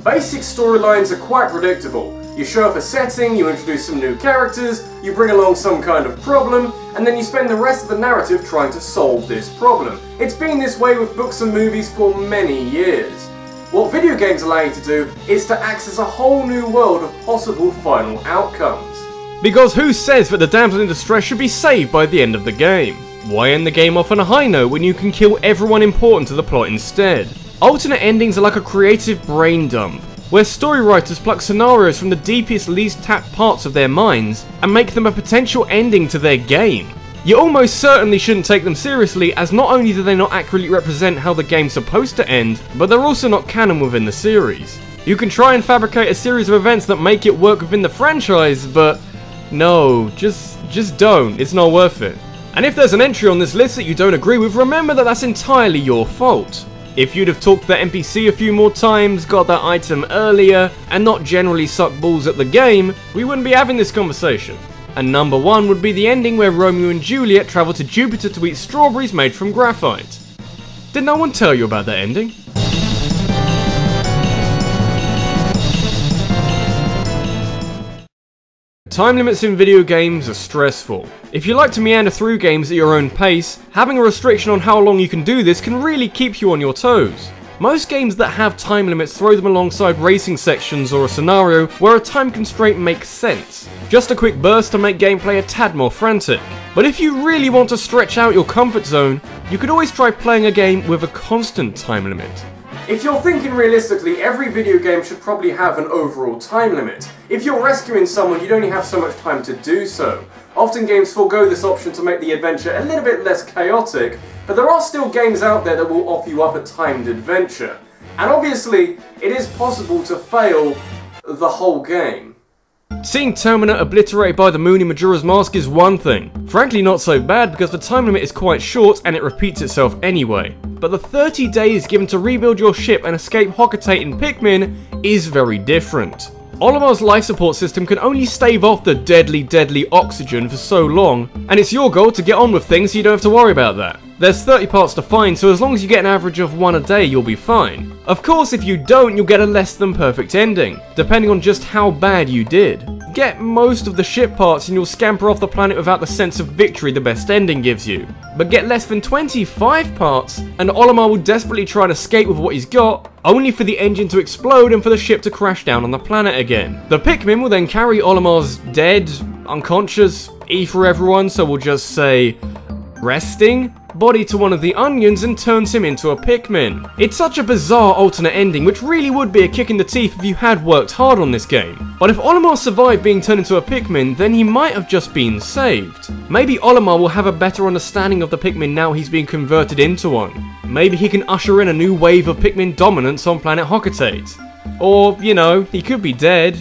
Basic storylines are quite predictable. You show off a setting, you introduce some new characters, you bring along some kind of problem, and then you spend the rest of the narrative trying to solve this problem. It's been this way with books and movies for many years. What video games allow you to do is to access a whole new world of possible final outcomes. Because who says that the damsel in distress should be saved by the end of the game? Why end the game off on a high note when you can kill everyone important to the plot instead? Alternate endings are like a creative brain dump, where story writers pluck scenarios from the deepest, least tapped parts of their minds and make them a potential ending to their game. You almost certainly shouldn't take them seriously, as not only do they not accurately represent how the game's supposed to end, but they're also not canon within the series. You can try and fabricate a series of events that make it work within the franchise, but no, just don't, it's not worth it. And if there's an entry on this list that you don't agree with, remember that that's entirely your fault. If you'd have talked to that NPC a few more times, got that item earlier, and not generally sucked balls at the game, we wouldn't be having this conversation. And number one would be the ending where Romeo and Juliet travel to Jupiter to eat strawberries made from graphite. Did no one tell you about that ending? Time limits in video games are stressful. If you like to meander through games at your own pace, having a restriction on how long you can do this can really keep you on your toes. Most games that have time limits throw them alongside racing sections or a scenario where a time constraint makes sense. Just a quick burst to make gameplay a tad more frantic. But if you really want to stretch out your comfort zone, you could always try playing a game with a constant time limit. If you're thinking realistically, every video game should probably have an overall time limit. If you're rescuing someone, you'd only have so much time to do so. Often games forego this option to make the adventure a little bit less chaotic, but there are still games out there that will offer you up a timed adventure. And obviously, it is possible to fail the whole game. Seeing Terminator obliterated by the Mooney Majora's Mask is one thing. Frankly not so bad because the time limit is quite short and it repeats itself anyway. But the 30 days given to rebuild your ship and escape Hocotate in Pikmin is very different. Olimar's life support system can only stave off the deadly oxygen for so long, and it's your goal to get on with things so you don't have to worry about that. There's 30 parts to find, so as long as you get an average of 1 a day, you'll be fine. Of course, if you don't, you'll get a less than perfect ending, depending on just how bad you did. Get most of the ship parts and you'll scamper off the planet without the sense of victory the best ending gives you. But get less than 25 parts, and Olimar will desperately try and escape with what he's got, only for the engine to explode and for the ship to crash down on the planet again. The Pikmin will then carry Olimar's dead, unconscious, E for everyone, so we'll just say resting body to one of the onions and turns him into a Pikmin. It's such a bizarre alternate ending, which really would be a kick in the teeth if you had worked hard on this game. But if Olimar survived being turned into a Pikmin, then he might have just been saved. Maybe Olimar will have a better understanding of the Pikmin now he's being converted into one. Maybe he can usher in a new wave of Pikmin dominance on planet Hocotate. Or, you know, he could be dead.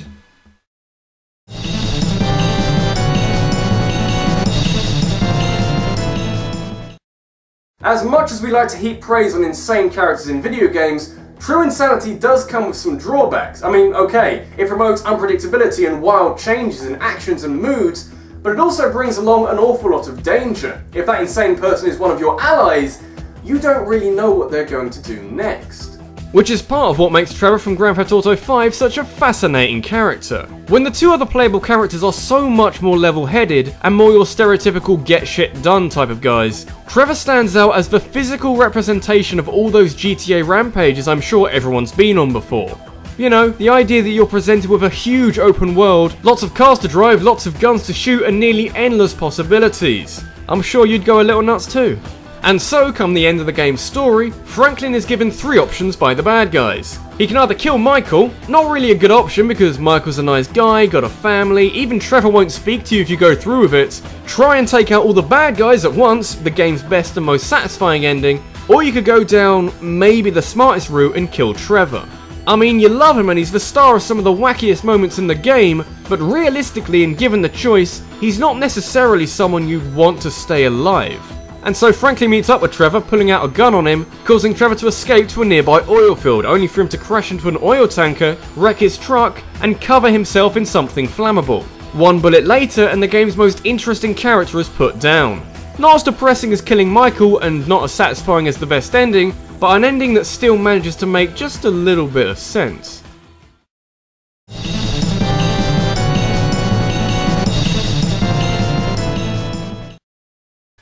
As much as we like to heap praise on insane characters in video games, true insanity does come with some drawbacks. I mean, okay, it promotes unpredictability and wild changes in actions and moods, but it also brings along an awful lot of danger. If that insane person is one of your allies, you don't really know what they're going to do next. Which is part of what makes Trevor from Grand Theft Auto 5 such a fascinating character. When the two other playable characters are so much more level-headed and more your stereotypical get shit done type of guys, Trevor stands out as the physical representation of all those GTA rampages I'm sure everyone's been on before. You know, the idea that you're presented with a huge open world, lots of cars to drive, lots of guns to shoot, and nearly endless possibilities. I'm sure you'd go a little nuts too. And so, come the end of the game's story, Franklin is given 3 options by the bad guys. He can either kill Michael, not really a good option because Michael's a nice guy, got a family, even Trevor won't speak to you if you go through with it. Try and take out all the bad guys at once, the game's best and most satisfying ending, or you could go down maybe the smartest route and kill Trevor. I mean, you love him and he's the star of some of the wackiest moments in the game, but realistically and given the choice, he's not necessarily someone you'd want to stay alive. And so Franklin meets up with Trevor, pulling out a gun on him, causing Trevor to escape to a nearby oil field, only for him to crash into an oil tanker, wreck his truck, and cover himself in something flammable. 1 bullet later and the game's most interesting character is put down. Not as depressing as killing Michael and not as satisfying as the best ending, but an ending that still manages to make just a little bit of sense.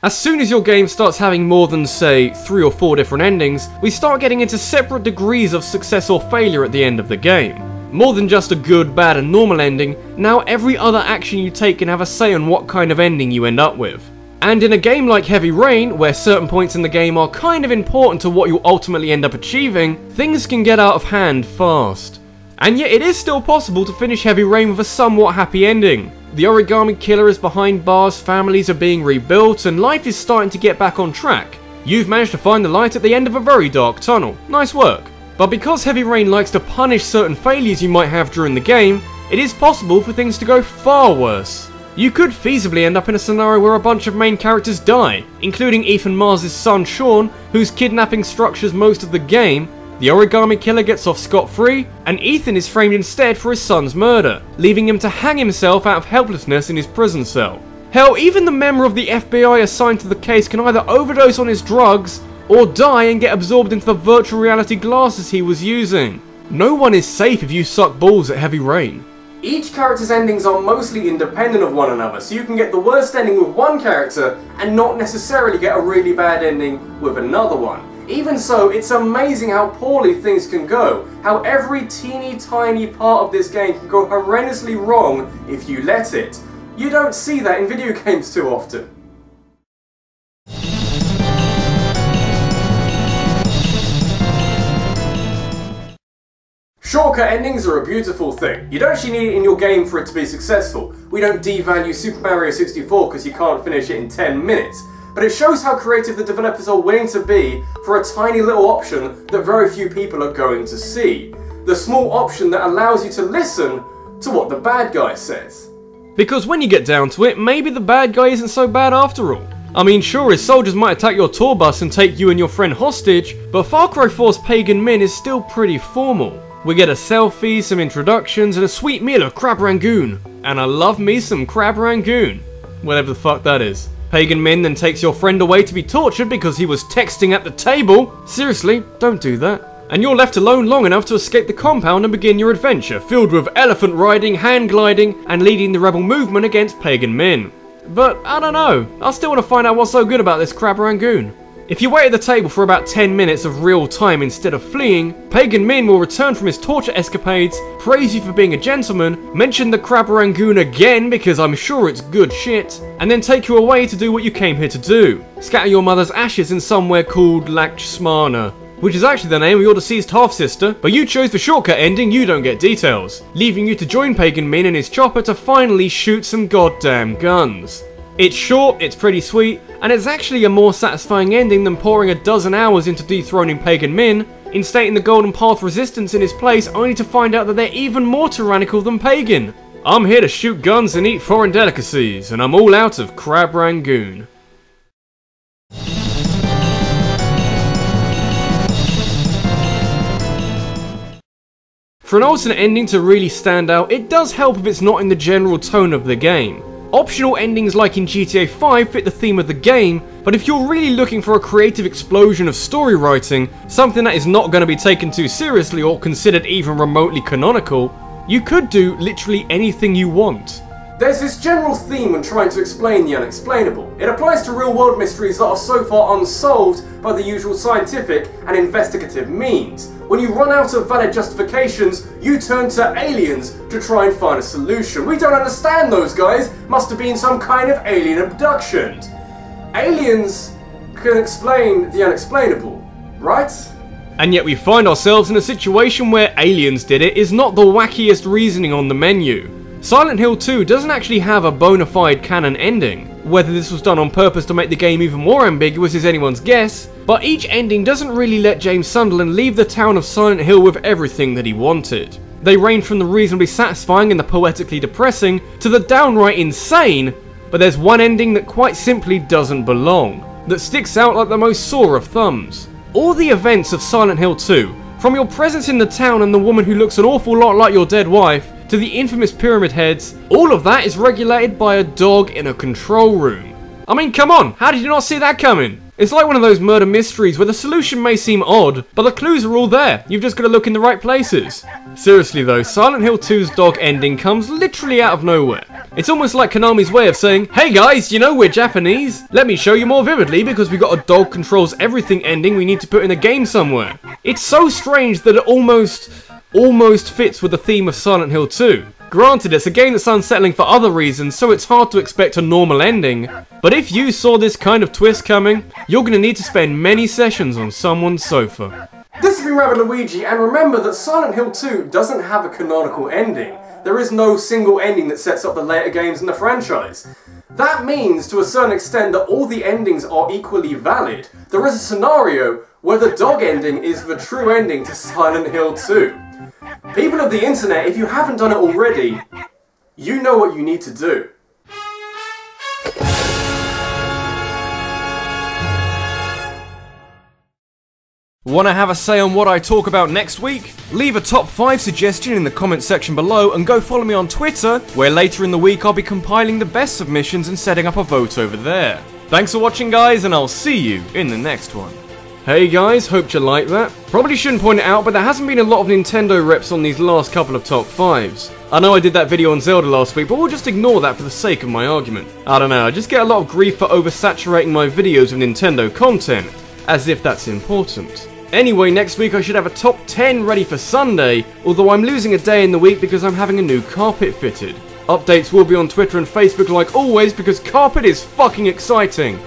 As soon as your game starts having more than, say, 3 or 4 different endings, we start getting into separate degrees of success or failure at the end of the game. More than just a good, bad and normal ending, now every other action you take can have a say on what kind of ending you end up with. And in a game like Heavy Rain, where certain points in the game are kind of important to what you ultimately end up achieving, things can get out of hand fast. And yet it is still possible to finish Heavy Rain with a somewhat happy ending. The origami killer is behind bars, families are being rebuilt, and life is starting to get back on track. You've managed to find the light at the end of a very dark tunnel. Nice work. But because Heavy Rain likes to punish certain failures you might have during the game, it is possible for things to go far worse. You could feasibly end up in a scenario where a bunch of main characters die, including Ethan Mars' son Sean, whose kidnapping structures most of the game. The origami killer gets off scot-free, and Ethan is framed instead for his son's murder, leaving him to hang himself out of helplessness in his prison cell. Hell, even the member of the FBI assigned to the case can either overdose on his drugs, or die and get absorbed into the virtual reality glasses he was using. No one is safe if you suck balls at Heavy Rain. Each character's endings are mostly independent of one another, so you can get the worst ending with one character and not necessarily get a really bad ending with another one. Even so, it's amazing how poorly things can go, how every teeny tiny part of this game can go horrendously wrong if you let it. You don't see that in video games too often. Shortcut endings are a beautiful thing. You don't actually need it in your game for it to be successful. We don't devalue Super Mario 64 because you can't finish it in 10 minutes. But it shows how creative the developers are willing to be for a tiny little option that very few people are going to see. The small option that allows you to listen to what the bad guy says. Because when you get down to it, maybe the bad guy isn't so bad after all. I mean, sure, his soldiers might attack your tour bus and take you and your friend hostage, but Far Cry 4's Pagan Min is still pretty formal. We get a selfie, some introductions, and a sweet meal of crab rangoon. And I love me some crab rangoon. Whatever the fuck that is. Pagan Min then takes your friend away to be tortured because he was texting at the table. Seriously, don't do that. And you're left alone long enough to escape the compound and begin your adventure, filled with elephant riding, hand gliding, and leading the rebel movement against Pagan Min. But, I don't know, I still want to find out what's so good about this crab rangoon. If you wait at the table for about 10 minutes of real time instead of fleeing, Pagan Min will return from his torture escapades, praise you for being a gentleman, mention the crab rangoon again because I'm sure it's good shit, and then take you away to do what you came here to do. Scatter your mother's ashes in somewhere called Lakshmana, which is actually the name of your deceased half-sister, but you chose the shortcut ending, you don't get details, leaving you to join Pagan Min in his chopper to finally shoot some goddamn guns. It's short, it's pretty sweet, and it's actually a more satisfying ending than pouring a dozen hours into dethroning Pagan Min, instating the Golden Path Resistance in his place only to find out that they're even more tyrannical than Pagan. I'm here to shoot guns and eat foreign delicacies, and I'm all out of crab rangoon. For an alternate ending to really stand out, it does help if it's not in the general tone of the game. Optional endings like in GTA 5 fit the theme of the game, but if you're really looking for a creative explosion of story writing, something that is not going to be taken too seriously or considered even remotely canonical, you could do literally anything you want. There's this general theme when trying to explain the unexplainable. It applies to real-world mysteries that are so far unsolved by the usual scientific and investigative means. When you run out of valid justifications, you turn to aliens to try and find a solution. We don't understand those guys. Must have been some kind of alien abduction. Aliens can explain the unexplainable, right? And yet we find ourselves in a situation where aliens did it is not the wackiest reasoning on the menu. Silent Hill 2 doesn't actually have a bona fide canon ending. Whether this was done on purpose to make the game even more ambiguous is anyone's guess, but each ending doesn't really let James Sunderland leave the town of Silent Hill with everything that he wanted. They range from the reasonably satisfying and the poetically depressing to the downright insane, but there's one ending that quite simply doesn't belong, that sticks out like the most sore of thumbs. All the events of Silent Hill 2, from your presence in the town and the woman who looks an awful lot like your dead wife, to the infamous pyramid heads, all of that is regulated by a dog in a control room. I mean, come on, how did you not see that coming? It's like one of those murder mysteries where the solution may seem odd, but the clues are all there. You've just got to look in the right places. Seriously though, Silent Hill 2's dog ending comes literally out of nowhere. It's almost like Konami's way of saying, hey guys, you know we're Japanese. Let me show you more vividly because we got a dog controls everything ending we need to put in a game somewhere. It's so strange that it almost fits with the theme of Silent Hill 2. Granted, it's a game that's unsettling for other reasons, so it's hard to expect a normal ending. But if you saw this kind of twist coming, you're going to need to spend many sessions on someone's sofa. This has been RabbidLuigi, and remember that Silent Hill 2 doesn't have a canonical ending. There is no single ending that sets up the later games in the franchise. That means, to a certain extent, that all the endings are equally valid. There is a scenario where the dog ending is the true ending to Silent Hill 2. People of the internet, if you haven't done it already, you know what you need to do. Want to have a say on what I talk about next week? Leave a top 5 suggestion in the comment section below and go follow me on Twitter, where later in the week I'll be compiling the best submissions and setting up a vote over there. Thanks for watching guys, and I'll see you in the next one. Hey guys, hope you like that. Probably shouldn't point it out, but there hasn't been a lot of Nintendo reps on these last couple of top 5s. I know I did that video on Zelda last week, but we'll just ignore that for the sake of my argument. I don't know, I just get a lot of grief for oversaturating my videos with Nintendo content, as if that's important. Anyway, next week I should have a top 10 ready for Sunday, although I'm losing a day in the week because I'm having a new carpet fitted. Updates will be on Twitter and Facebook like always because carpet is fucking exciting.